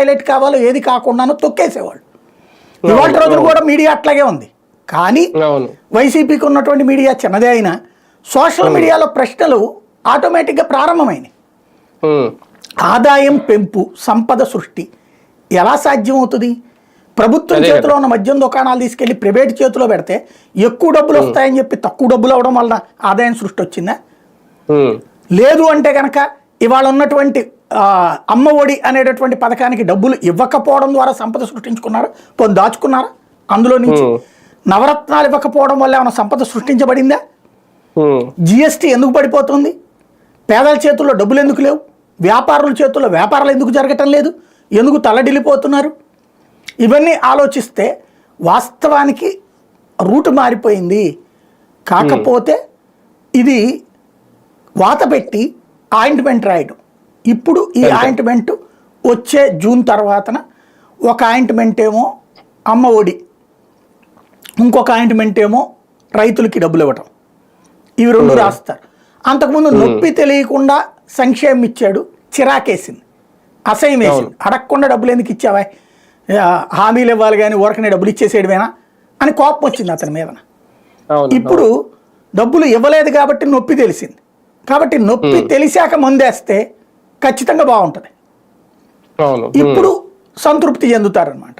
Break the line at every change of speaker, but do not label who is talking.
Highlight కావాలో ఏది కాకుండానో తొక్కేసేవాళ్ళు. ఇవాళ రోజున కూడా మీడియా అట్లాగే ఉంది. కానీ వైసీపీకి ఉన్నటువంటి మీడియా చిన్నదే అయినా సోషల్ మీడియాలో ప్రశ్నలు ఆటోమేటిక్గా ప్రారంభమైనవి. ఆదాయం పెంపు, సంపద సృష్టి ఎలా సాధ్యమవుతుంది? ప్రభుత్వం చేతిలో ఉన్న మద్యం దుకాణాలు తీసుకెళ్లి ప్రైవేట్ చేతిలో పెడితే ఎక్కువ డబ్బులు వస్తాయని చెప్పి తక్కువ డబ్బులు అవడం వలన ఆదాయం సృష్టి వచ్చిందా? లేదు అంటే కనుక ఇవాళ ఉన్నటువంటి అమ్మ ఒడి అనేటటువంటి పథకానికి డబ్బులు ఇవ్వకపోవడం ద్వారా సంపద సృష్టించుకున్నారా? పోనీ దాచుకున్నారా? అందులో నుంచి నవరత్నాలు ఇవ్వకపోవడం వల్ల ఏమైనా సంపద సృష్టించబడిందా? జిఎస్టీ ఎందుకు పడిపోతుంది? పేదల చేతుల్లో డబ్బులు ఎందుకు లేవు? వ్యాపారుల చేతుల్లో వ్యాపారాలు ఎందుకు జరగటం లేదు? ఎందుకు తల్లడిల్లిపోతున్నారు? ఇవన్నీ ఆలోచిస్తే వాస్తవానికి రూటు మారిపోయింది. కాకపోతే ఇది వాత పెట్టి ఆయింట్మెంట్ రాయడం. ఇప్పుడు ఈ ఆయింట్మెంట్ వచ్చే జూన్ తర్వాతన ఒక ఆయింట్మెంట్ ఏమో అమ్మ ఒడి, ఇంకొక ఆయింట్మెంట్ ఏమో రైతులకి డబ్బులు ఇవ్వటం. ఇవి రెండు రాస్తారు. అంతకుముందు నొప్పి తెలియకుండా సంక్షేమం ఇచ్చాడు, చిరాకేసింది, అసహ్యం వేసింది. అడగకుండా డబ్బులు ఎందుకు ఇచ్చావా, హామీలు ఇవ్వాలి కానీ ఊరకనే డబ్బులు ఇచ్చేసేయడమేనా అని కోపం వచ్చింది అతని మీద. ఇప్పుడు డబ్బులు ఇవ్వలేదు కాబట్టి నొప్పి తెలిసింది. కాబట్టి నొప్పి తెలిసాక మందేస్తే ఖచ్చితంగా బాగుంటుంది. ఇప్పుడు సంతృప్తి చెందుతారనమాట.